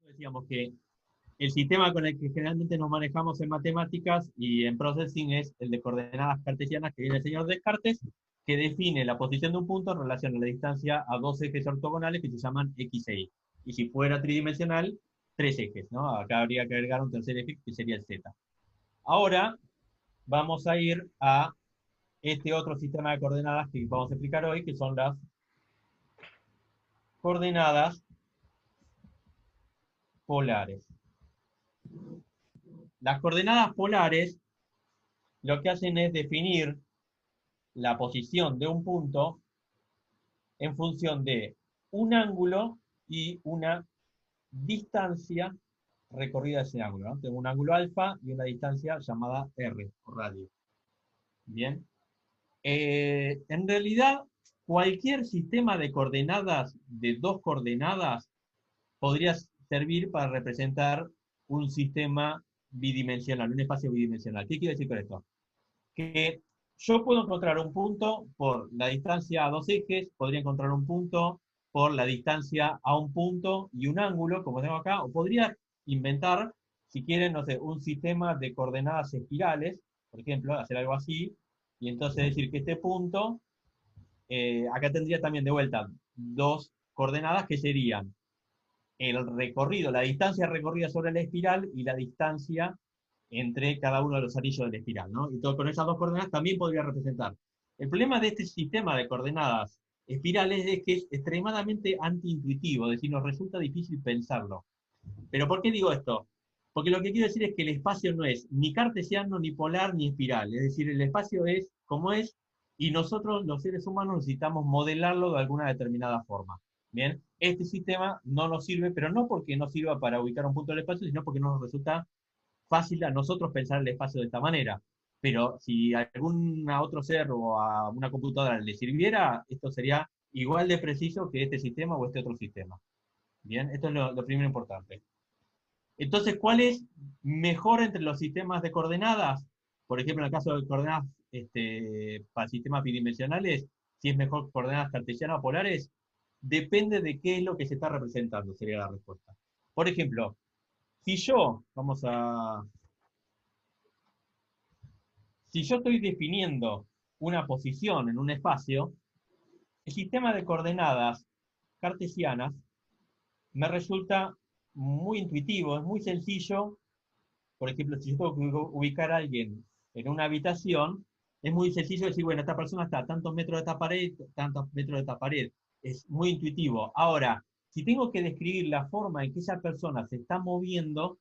Decíamos que el sistema con el que generalmente nos manejamos en matemáticas y en processing es el de coordenadas cartesianas que viene el señor Descartes, que define la posición de un punto en relación a la distancia a dos ejes ortogonales que se llaman X e Y. Y si fuera tridimensional, tres ejes, ¿no? Acá habría que agregar un tercer eje que sería el Z. Ahora vamos a ir a este otro sistema de coordenadas que vamos a explicar hoy, que son las coordenadas polares. Las coordenadas polares lo que hacen es definir la posición de un punto en función de un ángulo y una distancia recorrida de ese ángulo, ¿no? Tengo un ángulo alfa y una distancia llamada r, o radio. Bien. En realidad, cualquier sistema de coordenadas de dos coordenadas podría servir para representar un sistema bidimensional, un espacio bidimensional. ¿Qué quiero decir con esto? Que yo puedo encontrar un punto por la distancia a dos ejes, podría encontrar un punto por la distancia a un punto y un ángulo, como tengo acá, o podría inventar, si quieren, no sé, un sistema de coordenadas espirales, por ejemplo, hacer algo así, y entonces decir que este punto, acá tendría también de vuelta dos coordenadas que serían el recorrido, la distancia recorrida sobre la espiral y la distancia entre cada uno de los anillos de la espiral, ¿no? Y todo con esas dos coordenadas también podría representar. El problema de este sistema de coordenadas espirales es que es extremadamente antiintuitivo, es decir, nos resulta difícil pensarlo. ¿Pero por qué digo esto? Porque lo que quiero decir es que el espacio no es ni cartesiano, ni polar, ni espiral. Es decir, el espacio es como es y nosotros, los seres humanos, necesitamos modelarlo de alguna determinada forma. Bien, este sistema no nos sirve, pero no porque no sirva para ubicar un punto del espacio, sino porque nos resulta fácil a nosotros pensar el espacio de esta manera. Pero si a algún otro ser o a una computadora le sirviera, esto sería igual de preciso que este sistema o este otro sistema. Bien, esto es lo primero importante. Entonces, ¿cuál es mejor entre los sistemas de coordenadas? Por ejemplo, en el caso de coordenadas para sistemas bidimensionales, si es mejor coordenadas cartesianas o polares, depende de qué es lo que se está representando, sería la respuesta. Por ejemplo, si yo estoy definiendo una posición en un espacio, el sistema de coordenadas cartesianas me resulta muy intuitivo, es muy sencillo. Por ejemplo, si yo tengo que ubicar a alguien en una habitación, es muy sencillo decir, bueno, esta persona está a tantos metros de esta pared, tantos metros de esta pared. Es muy intuitivo. Ahora, si tengo que describir la forma en que esa persona se está moviendo,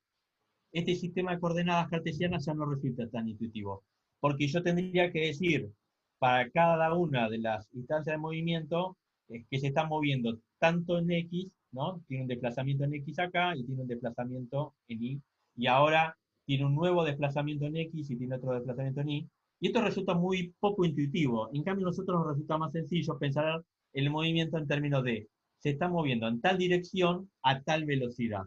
este sistema de coordenadas cartesianas ya no resulta tan intuitivo. Porque yo tendría que decir para cada una de las instancias de movimiento que se está moviendo tanto en X, ¿no? Tiene un desplazamiento en X acá y tiene un desplazamiento en Y. Y ahora tiene un nuevo desplazamiento en X y tiene otro desplazamiento en Y. Y esto resulta muy poco intuitivo. En cambio, a nosotros nos resulta más sencillo pensar el movimiento en términos de se está moviendo en tal dirección a tal velocidad.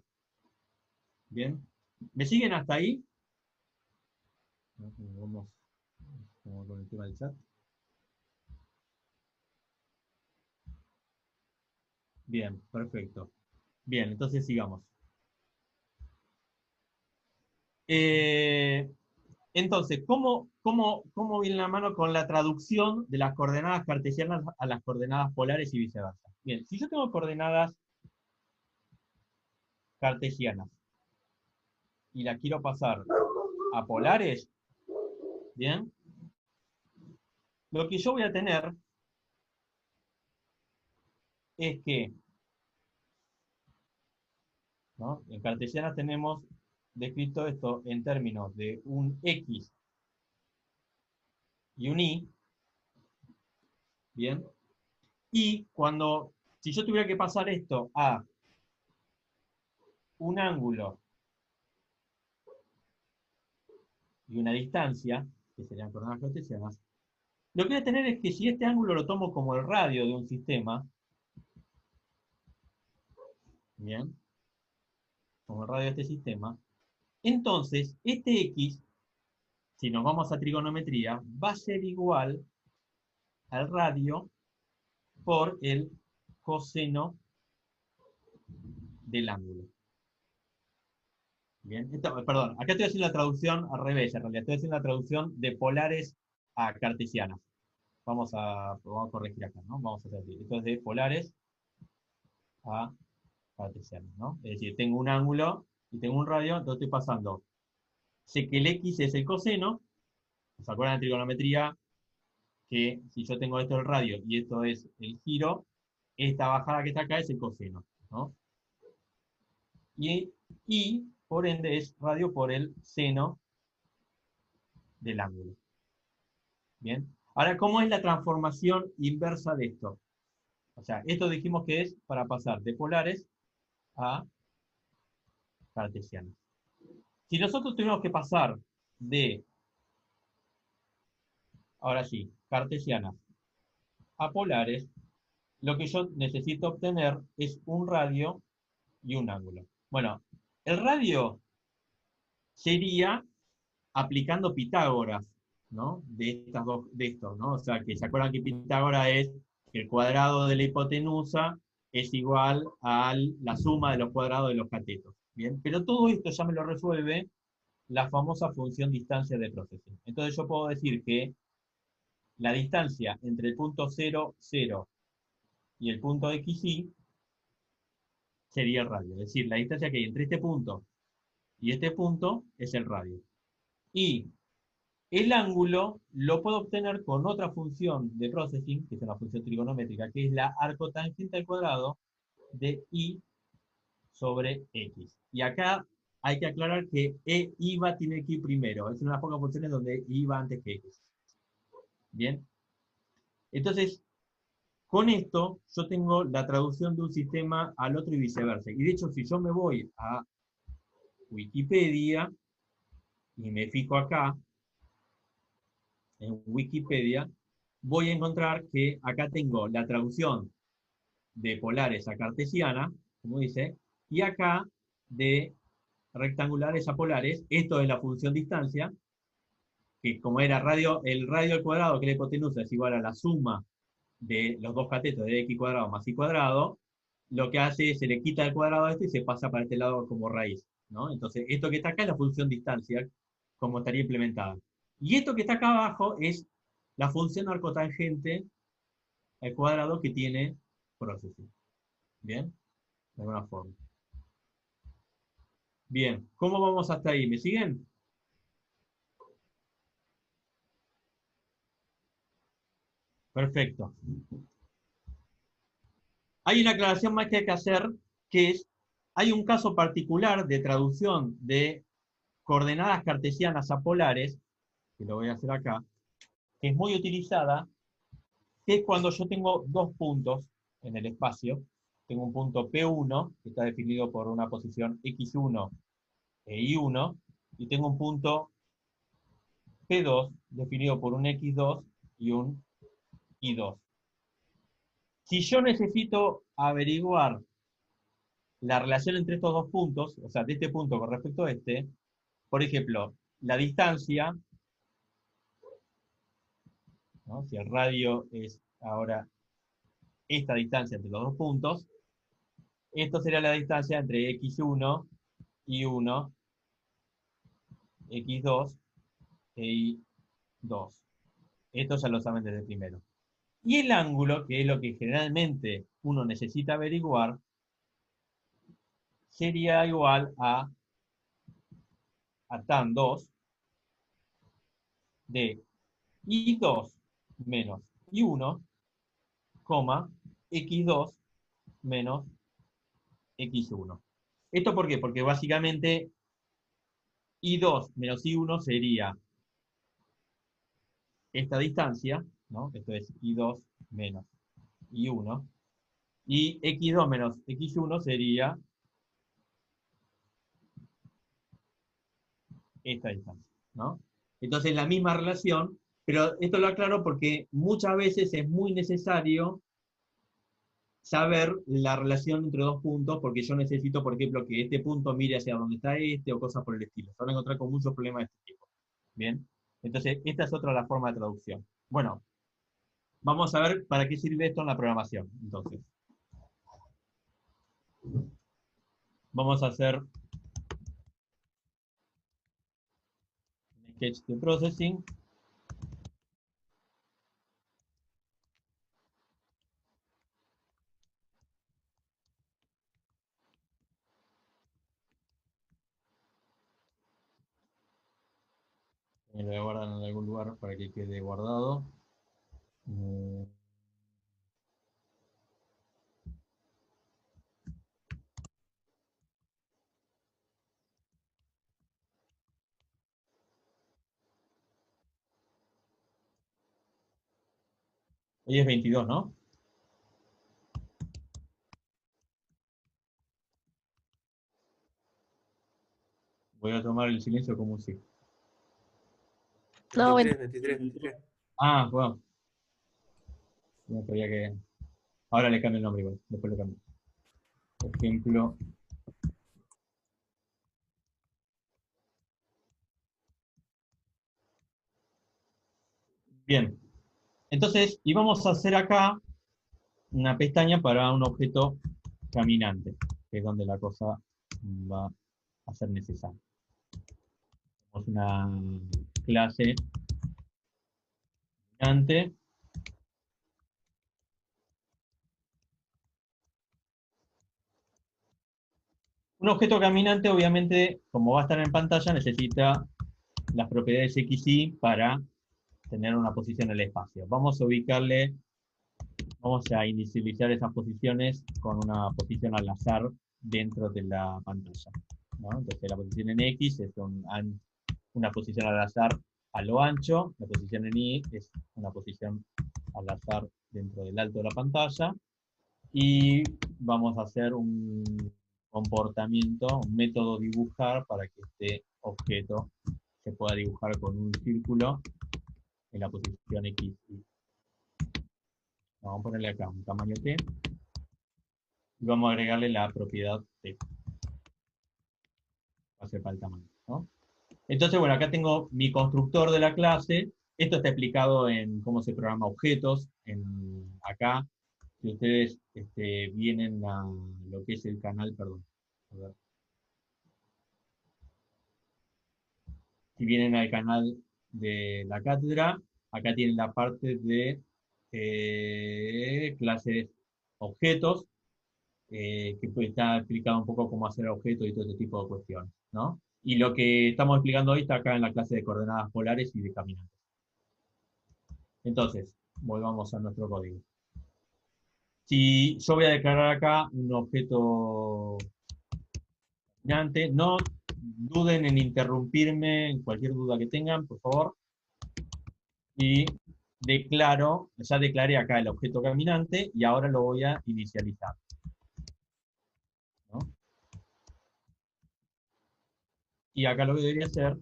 ¿Bien? ¿Me siguen hasta ahí? Vamos, vamos con el tema del chat. Bien, perfecto. Bien, entonces sigamos. Eh, entonces, ¿cómo viene la mano con la traducción de las coordenadas cartesianas a las coordenadas polares y viceversa? Bien, si yo tengo coordenadas cartesianas y las quiero pasar a polares, bien, lo que yo voy a tener es que, ¿no? En cartesianas tenemos descrito esto en términos de un X y un Y, bien, y si yo tuviera que pasar esto a un ángulo y una distancia, que serían coordenadas cartesianas, lo que voy a tener es que si este ángulo lo tomo como el radio de un sistema, bien, como el radio de este sistema, entonces este X, si nos vamos a trigonometría, va a ser igual al radio por el coseno del ángulo. Bien, perdón, acá estoy haciendo la traducción al revés, en realidad estoy haciendo la traducción de polares a cartesianas. Vamos a corregir acá, ¿no? Vamos a hacer así. Esto es de polares a cartesianas, ¿no? Es decir, tengo un ángulo y tengo un radio, entonces estoy pasando. Sé que el x es el coseno. ¿Se acuerdan de trigonometría? Que si yo tengo esto el radio y esto es el giro, esta bajada que está acá es el coseno, ¿no? Y por ende es radio por el seno del ángulo. Bien. Ahora, ¿cómo es la transformación inversa de esto? O sea, esto dijimos que es para pasar de polares a cartesianos. Si nosotros tenemos que pasar de, ahora sí, cartesianas a polares, lo que yo necesito obtener es un radio y un ángulo. Bueno, el radio sería aplicando Pitágoras, ¿no? De estos, ¿no? O sea, que se acuerdan que Pitágoras es que el cuadrado de la hipotenusa es igual a la suma de los cuadrados de los catetos. Bien, pero todo esto ya me lo resuelve la famosa función distancia de procesing. Entonces yo puedo decir que la distancia entre el punto 0, 0 y el punto xy sería el radio. Es decir, la distancia que hay entre este punto y este punto es el radio. Y el ángulo lo puedo obtener con otra función de processing, que es una función trigonométrica, que es la arcotangente al cuadrado de y sobre x. Y acá hay que aclarar que i tiene que ir primero. Es una de las pocas funciones donde i va antes que x. Bien. Entonces, con esto yo tengo la traducción de un sistema al otro y viceversa. Y de hecho, si yo me voy a Wikipedia y me fijo acá, en Wikipedia, voy a encontrar que acá tengo la traducción de polares a cartesiana, como dice, y acá de rectangulares a polares. Esto es la función distancia, que como era el radio al cuadrado, que la hipotenusa es igual a la suma de los dos catetos de x cuadrado más y cuadrado, lo que hace es se le quita el cuadrado a este y se pasa para este lado como raíz, ¿no? Entonces, esto que está acá es la función distancia, como estaría implementada. Y esto que está acá abajo es la función arcotangente al cuadrado que tiene processing. ¿Bien? De alguna forma. Bien, ¿cómo vamos hasta ahí? ¿Me siguen? Perfecto. Hay una aclaración más que hay que hacer, que es, hay un caso particular de traducción de coordenadas cartesianas a polares, que lo voy a hacer acá, que es muy utilizada, que es cuando yo tengo dos puntos en el espacio. Tengo un punto P1, que está definido por una posición X1 e Y1, y tengo un punto P2, definido por un X2 y un Y2. Si yo necesito averiguar la relación entre estos dos puntos, o sea, de este punto con respecto a este, por ejemplo, la distancia, ¿no? Si el radio es ahora esta distancia entre los dos puntos, esto sería la distancia entre x1, y1, x2 e y2. Esto ya lo saben desde primero. Y el ángulo, que es lo que generalmente uno necesita averiguar, sería igual a tan 2 de y2 menos y1, x2 menos x1. ¿Esto por qué? Porque básicamente y2 menos y1 sería esta distancia, ¿no? Esto es y2 menos y1, y x2 menos x1 sería esta distancia, ¿no? Entonces la misma relación, pero esto lo aclaro porque muchas veces es muy necesario saber la relación entre dos puntos, porque yo necesito, por ejemplo, que este punto mire hacia donde está este, o cosas por el estilo. Se van a encontrar con muchos problemas de este tipo. Bien, entonces esta es otra de las formas de traducción. Bueno, vamos a ver para qué sirve esto en la programación. Entonces, vamos a hacer sketch de processing. Me lo voy a guardar en algún lugar para que quede guardado. Mm, Hoy es 22, ¿no? Voy a tomar el silencio como un sí. No, bueno, 23, 23, 23. Ah, bueno, no sabía que... Ahora le cambio el nombre igual, después lo cambio. Por ejemplo, bien. Entonces, y vamos a hacer acá una pestaña para un objeto caminante, que es donde la cosa va a ser necesaria. Tenemos una clase caminante. Un objeto caminante, obviamente, como va a estar en pantalla, necesita las propiedades X y para tener una posición en el espacio. Vamos a inicializar esas posiciones con una posición al azar dentro de la pantalla, ¿no? Entonces la posición en X es una posición al azar a lo ancho, la posición en Y es una posición al azar dentro del alto de la pantalla, y vamos a hacer un comportamiento, un método dibujar para que este objeto se pueda dibujar con un círculo en la posición X. Vamos a ponerle acá un tamaño T y vamos a agregarle la propiedad T, va a ser para el tamaño, ¿no? Entonces, bueno, acá tengo mi constructor de la clase. Esto está explicado en cómo se programa objetos. Acá, si ustedes vienen a lo que es el canal, perdón, a ver, si vienen al canal de la cátedra, acá tienen la parte de clases objetos, que está explicado un poco cómo hacer objetos y todo ese tipo de cuestiones, ¿no? Y lo que estamos explicando hoy está acá en la clase de coordenadas polares y de caminantes. Entonces, volvamos a nuestro código. Si yo voy a declarar acá un objeto caminante, no duden en interrumpirme en cualquier duda que tengan, por favor. Y ya declaré acá el objeto caminante y ahora lo voy a inicializar, ¿no? Y acá lo que debería hacer,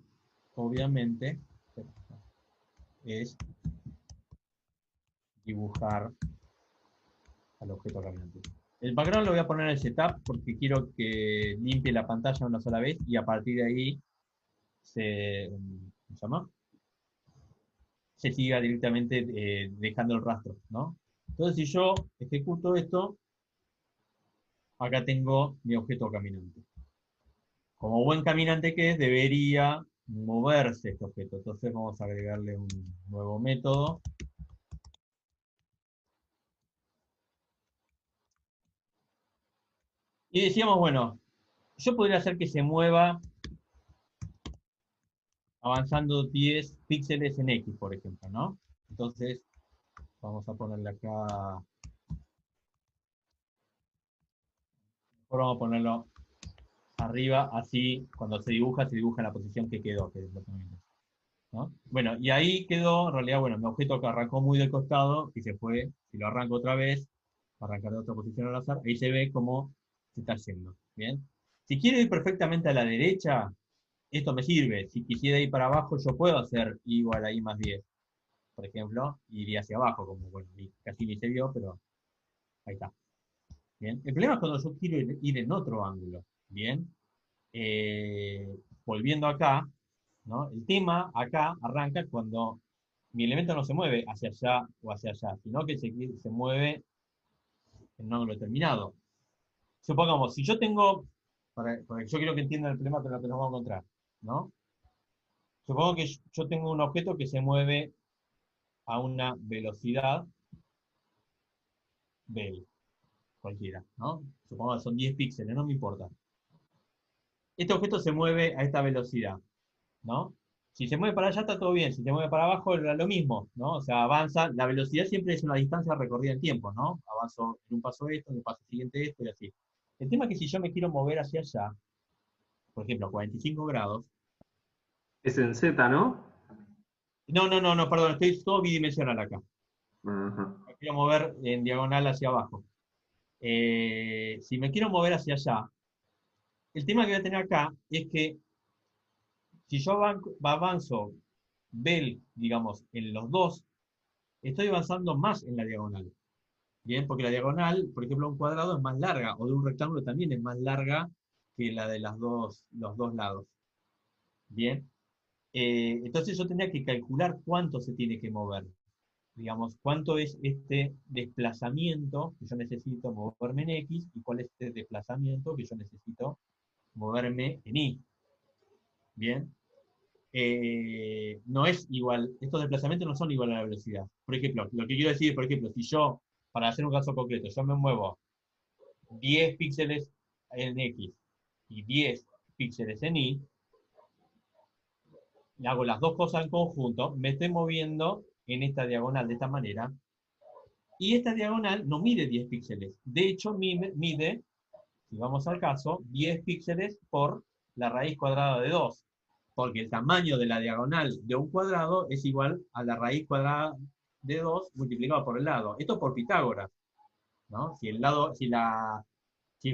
obviamente, es dibujar al objeto caminante. El background lo voy a poner en el setup porque quiero que limpie la pantalla una sola vez y a partir de ahí ¿cómo se llama? Se siga directamente dejando el rastro, ¿no? Entonces, si yo ejecuto esto, acá tengo mi objeto caminante. Como buen caminante que es, debería moverse este objeto. Entonces vamos a agregarle un nuevo método. Y decíamos, bueno, yo podría hacer que se mueva avanzando 10 píxeles en X, por ejemplo, ¿no? Entonces, vamos a ponerle acá, mejor vamos a ponerlo arriba, así cuando se dibuja en la posición que quedó, que es lo que me interesa, ¿no? Bueno, y ahí quedó, en realidad, bueno, mi objeto que arrancó muy del costado y se fue, si lo arranco otra vez, arrancar de otra posición al azar, ahí se ve cómo se está yendo, ¿bien? Si quiero ir perfectamente a la derecha, esto me sirve. Si quisiera ir para abajo, yo puedo hacer I igual a I más 10, por ejemplo, y iría hacia abajo, como, bueno, casi ni se vio, pero ahí está. ¿Bien? El problema es cuando yo quiero ir en otro ángulo, ¿bien? Volviendo acá, ¿no? El tema acá arranca cuando mi elemento no se mueve hacia allá o hacia allá, sino que se mueve en un ángulo determinado. Supongamos, si yo tengo, porque yo quiero que entiendan el problema con lo que nos vamos a encontrar, ¿no? Supongo que yo tengo un objeto que se mueve a una velocidad del cualquiera, ¿no? Supongo que son 10 píxeles, no me importa. Este objeto se mueve a esta velocidad, ¿no? Si se mueve para allá está todo bien, si se mueve para abajo era lo mismo, ¿no? O sea, avanza, la velocidad siempre es una distancia recorrida en tiempo, ¿no? Avanzo en un paso esto, en el paso siguiente esto y así. El tema es que si yo me quiero mover hacia allá, por ejemplo, 45 grados, Es en Z, ¿no? no, perdón, estoy todo bidimensional acá. Ajá. Me quiero mover en diagonal hacia abajo. Si me quiero mover hacia allá, el tema que voy a tener acá es que si yo avanzo del, digamos, en los dos, estoy avanzando más en la diagonal. Bien, porque la diagonal, por ejemplo, un cuadrado es más larga, o de un rectángulo también es más larga que la de los dos lados. Bien, entonces yo tendría que calcular cuánto se tiene que mover. Digamos, cuánto es este desplazamiento que yo necesito moverme en X y cuál es este desplazamiento que yo necesito moverme en Y. Bien, no es igual, estos desplazamientos no son igual a la velocidad. Por ejemplo, lo que quiero decir, por ejemplo, si yo, para hacer un caso concreto, yo me muevo 10 píxeles en X y 10 píxeles en Y, y hago las dos cosas en conjunto, me estoy moviendo en esta diagonal de esta manera, y esta diagonal no mide 10 píxeles. De hecho, mide, si vamos al caso, 10 píxeles por la raíz cuadrada de 2. Porque el tamaño de la diagonal de un cuadrado es igual a la raíz cuadrada de 2 multiplicado por el lado. Esto por Pitágoras, ¿no? Si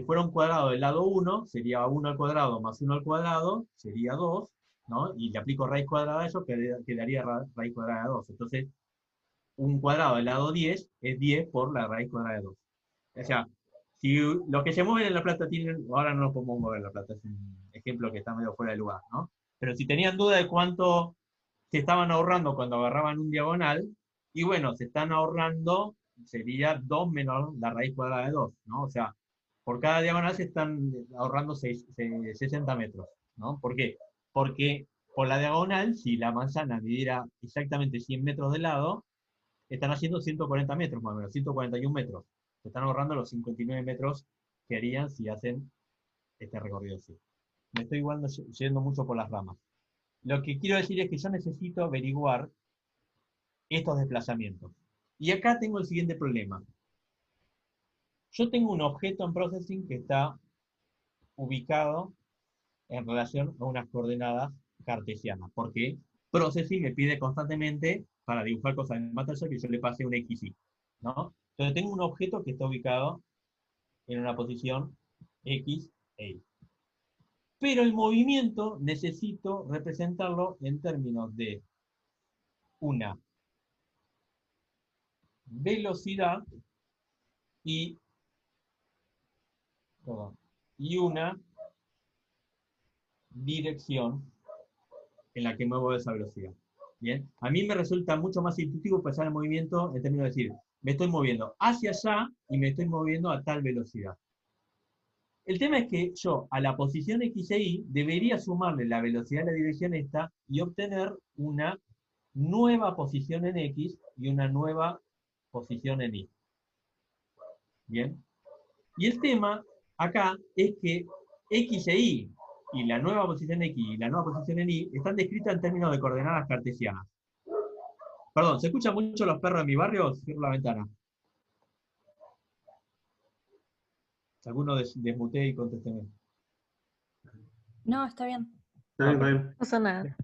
fuera un cuadrado del lado 1, sería 1 al cuadrado más 1 al cuadrado, sería 2, ¿no? Y le aplico raíz cuadrada a eso, quedaría raíz cuadrada de 2. Entonces, un cuadrado del lado 10 es 10 por la raíz cuadrada de 2. O sea, si los que se mueven en La Plata tienen, ahora no nos podemos mover en La Plata, es un ejemplo que está medio fuera de lugar, ¿no? Pero si tenían duda de cuánto se estaban ahorrando cuando agarraban un diagonal, y bueno, se están ahorrando, sería 2 menos la raíz cuadrada de 2, ¿no? O sea, por cada diagonal se están ahorrando 60 metros, ¿no? ¿Por qué? Porque por la diagonal, si la manzana midiera exactamente 100 metros de lado, están haciendo 140 metros más o menos, 141 metros. Se están ahorrando los 59 metros que harían si hacen este recorrido así. Me estoy igual yendo mucho por las ramas. Lo que quiero decir es que yo necesito averiguar estos desplazamientos. Y acá tengo el siguiente problema. Yo tengo un objeto en processing que está ubicado en relación a unas coordenadas cartesianas, porque processing me pide constantemente para dibujar cosas en MathStation que yo le pase un XY, ¿no? Entonces tengo un objeto que está ubicado en una posición X e Y. Pero el movimiento necesito representarlo en términos de una velocidad y, y una dirección en la que muevo esa velocidad. Bien, a mí me resulta mucho más intuitivo pensar el movimiento en términos de decir, me estoy moviendo hacia allá y me estoy moviendo a tal velocidad. El tema es que yo a la posición X e Y debería sumarle la velocidad de la dirección esta y obtener una nueva posición en X y una nueva posición en Y. Bien. Y el tema acá es que X e y la nueva posición X y la nueva posición en Y están descritas en términos de coordenadas cartesianas. Perdón, ¿se escuchan mucho los perros de mi barrio? Cierro la ventana. Alguno desmutee y contésteme. No, está bien. Está bien, está bien. No pasa nada.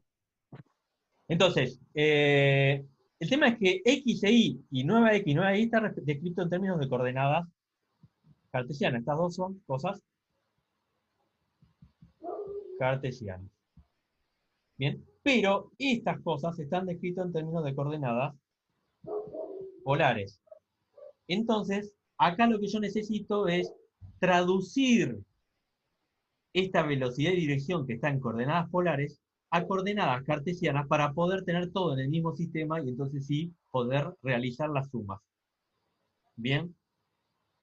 Entonces, el tema es que X e y nueva X y nueva Y está descrito en términos de coordenadas cartesianas. Estas dos son cosas cartesianas. Bien, pero estas cosas están descritas en términos de coordenadas polares. Entonces, acá lo que yo necesito es traducir esta velocidad y dirección que está en coordenadas polares a coordenadas cartesianas para poder tener todo en el mismo sistema y entonces sí poder realizar las sumas. Bien,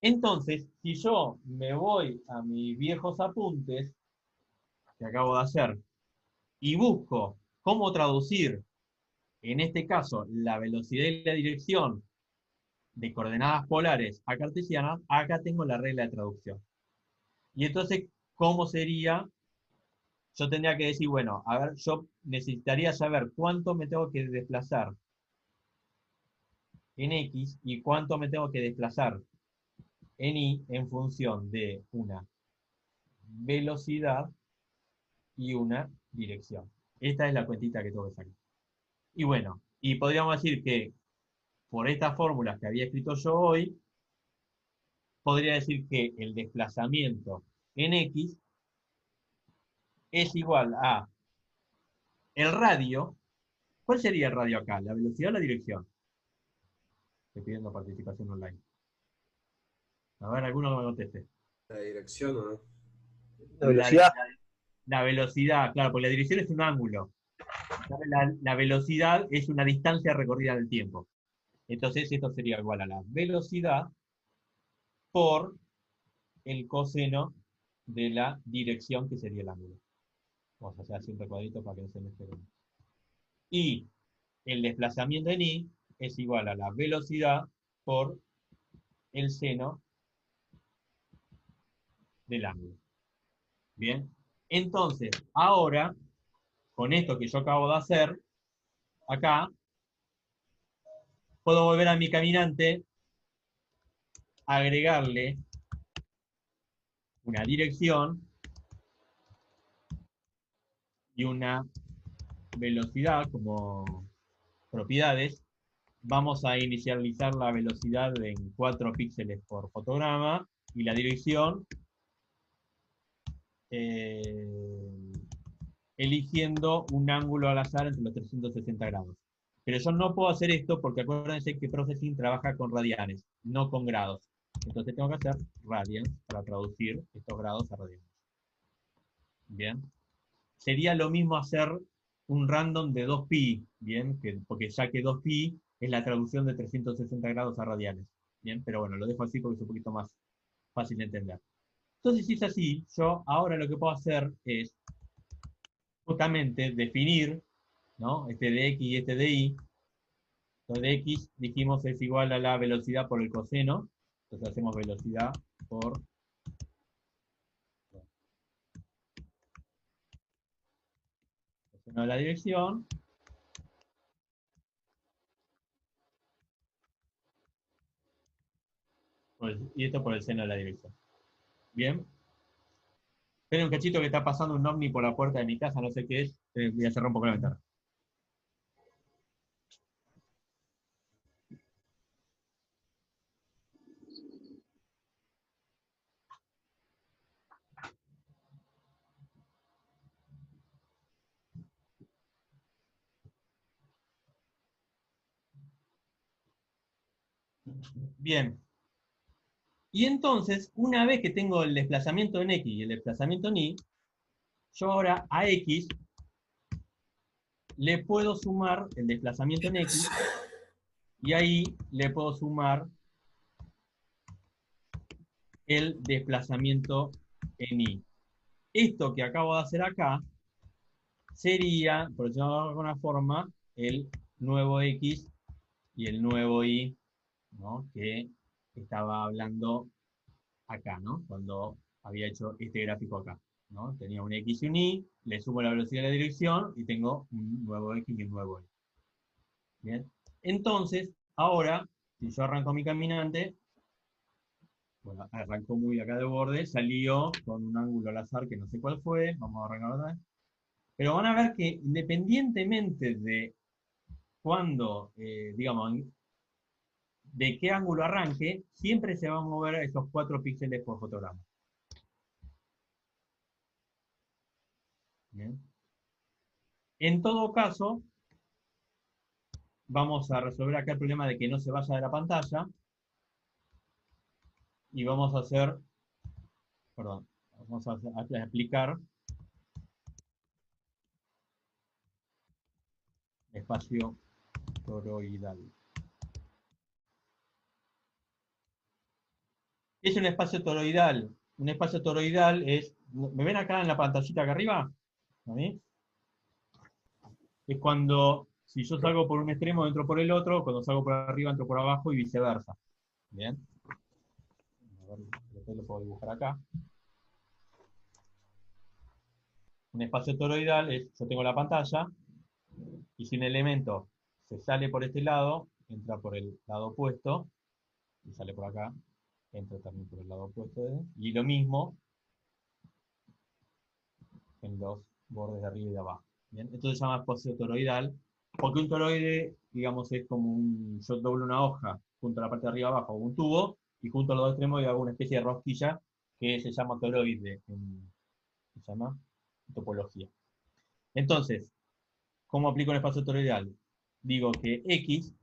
entonces, si yo me voy a mis viejos apuntes que acabo de hacer y busco cómo traducir, en este caso, la velocidad y la dirección de coordenadas polares a cartesianas, acá tengo la regla de traducción. Y entonces, ¿cómo sería? Yo tendría que decir, bueno, a ver, yo necesitaría saber cuánto me tengo que desplazar en X y cuánto me tengo que desplazar en Y en función de una velocidad y una dirección. Esta es la cuentita que tengo que sacar. Y bueno, y podríamos decir que por estas fórmulas que había escrito yo hoy, podría decir que el desplazamiento en X es igual a el radio. ¿Cuál sería el radio acá? ¿La velocidad o la dirección? Estoy pidiendo participación online. A ver, alguno que me conteste. La dirección, ¿o no? La velocidad. La velocidad, claro, porque la dirección es un ángulo. La velocidad es una distancia recorrida en el tiempo. Entonces esto sería igual a la velocidad por el coseno de la dirección, que sería el ángulo. Vamos a hacer así un recuadrito para que no se me esperen. Y el desplazamiento en Y es igual a la velocidad por el seno del ángulo. Bien, entonces, ahora, con esto que yo acabo de hacer, acá, puedo volver a mi caminante, agregarle una dirección y una velocidad como propiedades. Vamos a inicializar la velocidad en 4 píxeles por fotograma y la dirección eligiendo un ángulo al azar entre los 360 grados. Pero yo no puedo hacer esto porque acuérdense que Processing trabaja con radianes, no con grados. Entonces tengo que hacer radians para traducir estos grados a radianes. Bien. Sería lo mismo hacer un random de 2pi, ¿bien? Porque ya que 2pi es la traducción de 360 grados a radianes. Bien, pero bueno, lo dejo así porque es un poquito más fácil de entender. Entonces, si es así, yo ahora lo que puedo hacer es justamente definir, ¿no? Este de X y este de Y. Lo de X dijimos es igual a la velocidad por el coseno. Entonces hacemos velocidad por coseno de la dirección. Y esto por el seno de la dirección. Bien. Esperen un cachito que está pasando un ovni por la puerta de mi casa, no sé qué es. Voy a cerrar un poco la ventana. Bien. Y entonces, una vez que tengo el desplazamiento en X y el desplazamiento en Y, yo ahora a X le puedo sumar el desplazamiento en X y ahí le puedo sumar el desplazamiento en Y. Esto que acabo de hacer acá sería, por decirlo de alguna forma, el nuevo X y el nuevo Y, ¿no? Que estaba hablando acá, ¿no? Cuando había hecho este gráfico acá, ¿no? Tenía un X y un Y, le sumo la velocidad de la dirección y tengo un nuevo X y un nuevo Y. Bien. Entonces, ahora, si yo arranco mi caminante, bueno, arrancó muy acá de borde, salió con un ángulo al azar que no sé cuál fue, vamos a arrancar otra vez. Pero van a ver que independientemente de cuándo, digamos, de qué ángulo arranque, siempre se va a mover esos 4 píxeles por fotograma. Bien. En todo caso, vamos a resolver acá el problema de que no se vaya de la pantalla. Y vamos a hacer, perdón, vamos a explicar espacio toroidal. ¿Qué es un espacio toroidal? Un espacio toroidal es, ¿me ven acá en la pantallita acá arriba? ¿A mí? es cuando, si yo salgo por un extremo, entro por el otro, cuando salgo por arriba, entro por abajo y viceversa. Bien. A ver, después lo puedo dibujar acá. Un espacio toroidal es, yo tengo la pantalla, y si un elemento se sale por este lado, entra por el lado opuesto, y sale por acá, entra también por el lado opuesto, y lo mismo en los bordes de arriba y de abajo. ¿Bien? Esto se llama espacio toroidal, porque un toroide, digamos, es como un, yo doblo una hoja junto a la parte de arriba abajo, un tubo, y junto a los dos extremos y hago una especie de rosquilla que se llama toroide, se llama topología. Entonces, ¿cómo aplico un espacio toroidal? Digo que X,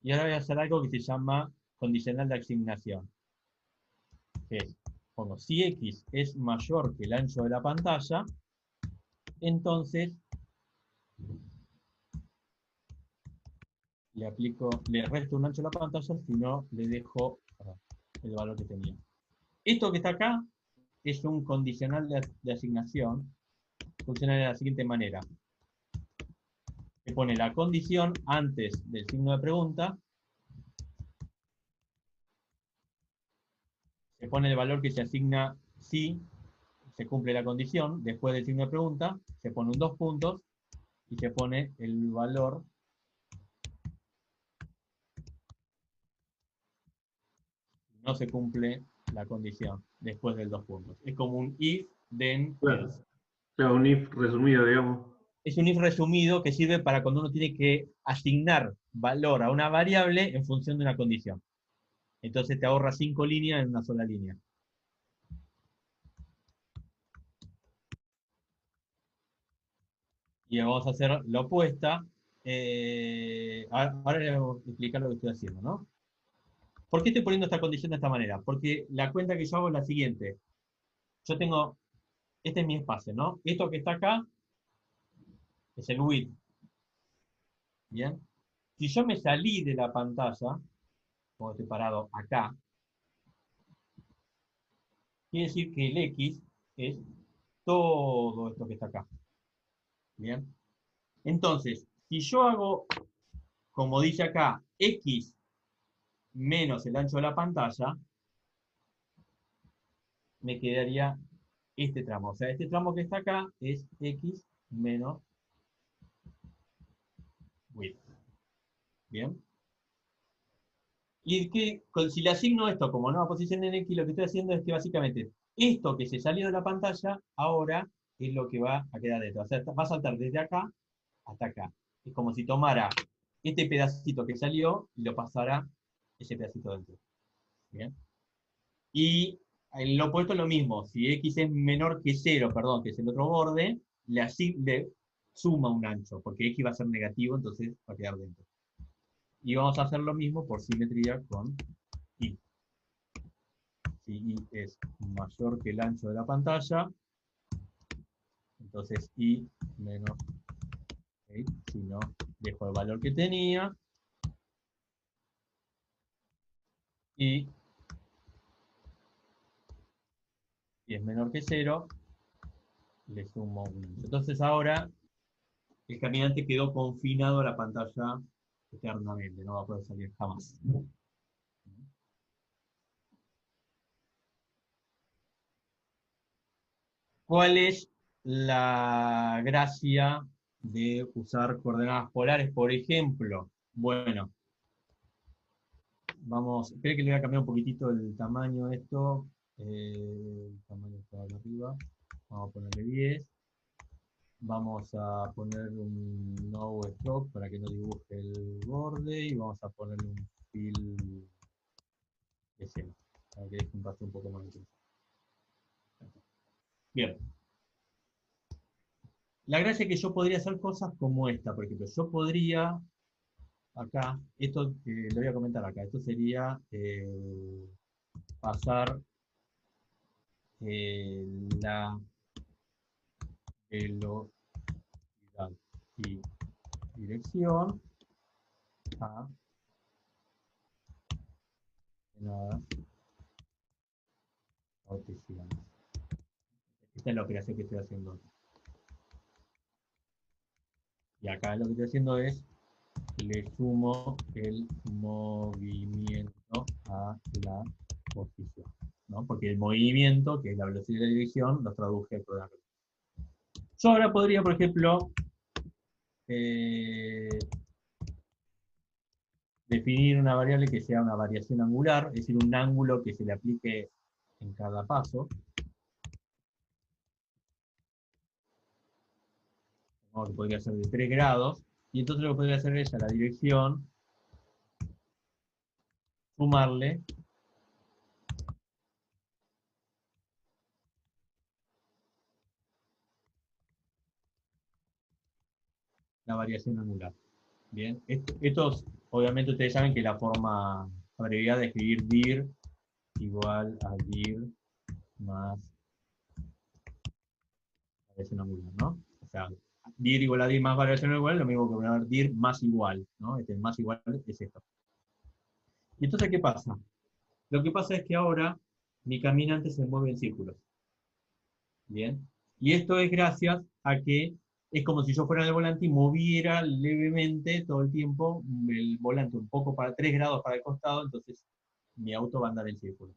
y ahora voy a hacer algo que se llama condicional de asignación, que es, como si X es mayor que el ancho de la pantalla, entonces le resto un ancho a la pantalla, si no le dejo el valor que tenía. Esto que está acá es un condicional de asignación, funciona de la siguiente manera. Se pone la condición antes del signo de pregunta, se pone el valor que se asigna si se cumple la condición, después del signo de pregunta, se pone un 2 puntos, y se pone el valor no se cumple la condición después del 2 puntos. Es como un if, then, Claro, else. claro, un if resumido, digamos. Es un if resumido que sirve para cuando uno tiene que asignar valor a una variable en función de una condición. Entonces te ahorra 5 líneas en una sola línea. Y vamos a hacer la opuesta. Ahora les voy a explicar lo que estoy haciendo, ¿no? ¿Por qué estoy poniendo esta condición de esta manera? Porque la cuenta que yo hago es la siguiente. Yo tengo, este es mi espacio, ¿no? Esto que está acá es el width. ¿Bien? Si yo me salí de la pantalla, como estoy parado acá, quiere decir que el X es todo esto que está acá. ¿Bien? Entonces, si yo hago, como dice acá, X menos el ancho de la pantalla, me quedaría este tramo. O sea, este tramo que está acá es X menos width. ¿Bien? Y que, si le asigno esto como nueva posición en X, lo que estoy haciendo es que básicamente esto que se salió de la pantalla, ahora es lo que va a quedar dentro. O sea, va a saltar desde acá hasta acá. Es como si tomara este pedacito que salió y lo pasara ese pedacito dentro. ¿Bien? Y en lo opuesto es lo mismo. Si X es menor que 0, perdón, que es el otro borde, le suma un ancho, porque X va a ser negativo, entonces va a quedar dentro. Y vamos a hacer lo mismo por simetría con Y. Si Y es mayor que el ancho de la pantalla, entonces Y menos, ¿okay? Si no, dejo el valor que tenía, y si es menor que 0, le sumo un ancho. Entonces ahora el caminante quedó confinado a la pantalla eternamente, no va a poder salir jamás. ¿Cuál es la gracia de usar coordenadas polares, por ejemplo? Bueno, vamos, espero que le voy a cambiar un poquitito el tamaño de esto. El tamaño está acá arriba. Vamos a ponerle 10. Vamos a poner un no stroke para que no dibuje el borde y vamos a ponerle un fill de 0, para que deje un rastro un poco más intenso. Bien. La gracia es que yo podría hacer cosas como esta, por ejemplo, yo podría, acá, esto lo voy a comentar acá, esto sería pasar la velocidad y dirección a coordenadas cartesianas. Esta es la operación que estoy haciendo. Y acá lo que estoy haciendo es, le sumo el movimiento a la posición, ¿no? Porque el movimiento, que es la velocidad de dirección, lo traduje al programa. Yo ahora podría, por ejemplo, definir una variable que sea una variación angular, es decir, un ángulo que se le aplique en cada paso. ¿No? Que podría ser de 3 grados, y entonces lo que podría hacer es a la dirección sumarle la variación angular. Bien, estos, obviamente ustedes saben que la forma abreviada de escribir dir igual a dir más variación angular, ¿no? O sea, dir igual a dir más variación angular, lo mismo que poner dir más igual, ¿no? Este más igual es esto. Y entonces, ¿qué pasa? Lo que pasa es que ahora mi caminante se mueve en círculos. Bien. Y esto es gracias a que es como si yo fuera en el volante y moviera levemente todo el tiempo el volante un poco para 3 grados para el costado, entonces mi auto va a andar en círculo.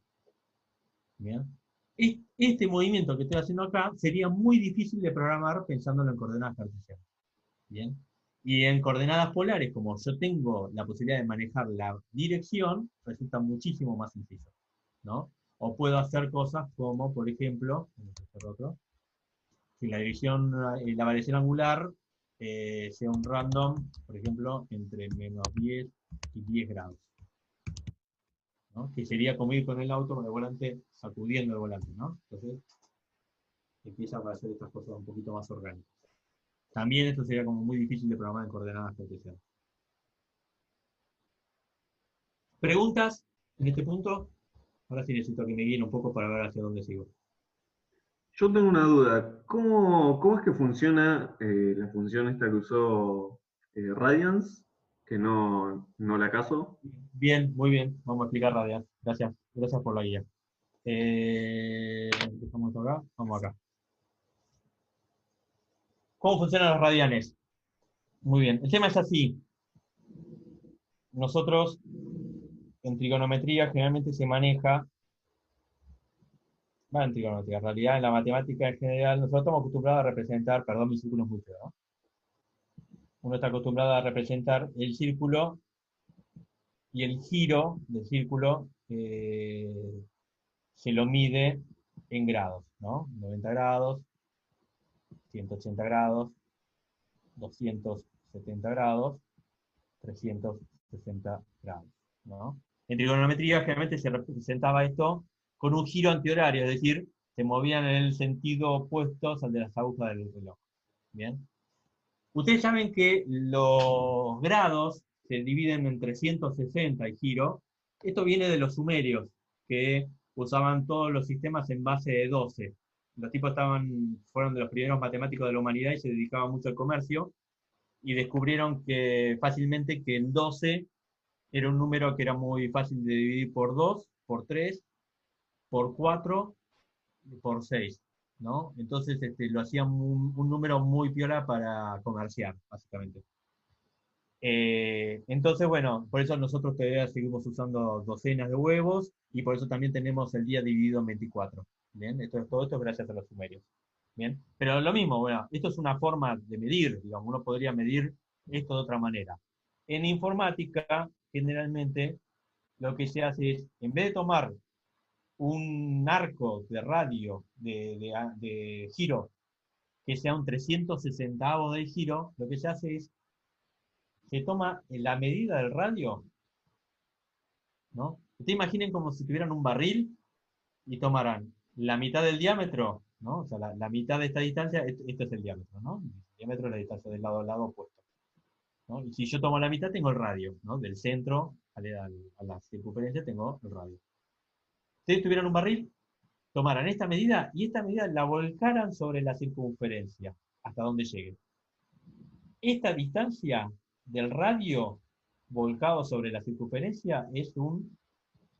Bien. Este movimiento que estoy haciendo acá sería muy difícil de programar pensándolo en coordenadas cartesianas. Bien. Y en coordenadas polares, como yo tengo la posibilidad de manejar la dirección, resulta muchísimo más sencillo, ¿no? O puedo hacer cosas como, por ejemplo, vamos a hacer otro, si la dirección, la variación angular sea un random, por ejemplo, entre -10 y 10 grados, ¿no? Que sería como ir con el auto, con el volante, sacudiendo el volante, ¿no? Entonces, empieza a hacer estas cosas un poquito más orgánicas. También esto sería como muy difícil de programar en coordenadas cartesianas. ¿Preguntas en este punto? Ahora sí necesito que me guíen un poco para ver hacia dónde sigo. Yo tengo una duda. ¿Cómo es que funciona la función esta que usó Radiance? Que no la caso. Bien, muy bien. Vamos a explicar radial. Gracias. Gracias por la guía. Dejamos acá. Vamos acá. ¿Cómo funcionan los radianes? Muy bien. El tema es así. Nosotros en trigonometría generalmente se maneja, en trigonometría, en realidad en la matemática en general, nosotros estamos acostumbrados a representar, perdón, mi círculo es muy feo, ¿no? Uno está acostumbrado a representar el círculo y el giro del círculo se lo mide en grados, ¿no? 90 grados, 180 grados, 270 grados, 360 grados, ¿no? En trigonometría generalmente se representaba esto con un giro antihorario, es decir, se movían en el sentido opuesto al de las agujas del reloj. ¿Bien? Ustedes saben que los grados se dividen en 360 y giro. Esto viene de los sumerios, que usaban todos los sistemas en base de 12. Los tipos fueron de los primeros matemáticos de la humanidad y se dedicaban mucho al comercio, y descubrieron que fácilmente que el 12 era un número que era muy fácil de dividir por 2, por 3, por 4 y por 6, ¿no? Entonces lo hacían un número muy piola para comerciar, básicamente. Entonces, bueno, por eso nosotros todavía seguimos usando docenas de huevos, y por eso también tenemos el día dividido en 24. ¿Bien? Todo esto es gracias a los sumerios. ¿Bien? Pero lo mismo, bueno, esto es una forma de medir, digamos, uno podría medir esto de otra manera. En informática, generalmente, lo que se hace es, en vez de tomar un arco de radio de giro que sea un 360 del giro, lo que se hace es, se toma la medida del radio, ¿no? Ustedes imaginen como si tuvieran un barril y tomaran la mitad del diámetro, ¿no? O sea, la mitad de esta distancia, este es el diámetro, ¿no? El diámetro es la distancia del lado al lado opuesto, ¿no? Y si yo tomo la mitad, tengo el radio, ¿no? Del centro a la circunferencia tengo el radio. Si ustedes tuvieran un barril, tomaran esta medida y esta medida la volcaran sobre la circunferencia, hasta donde llegue. Esta distancia del radio volcado sobre la circunferencia es un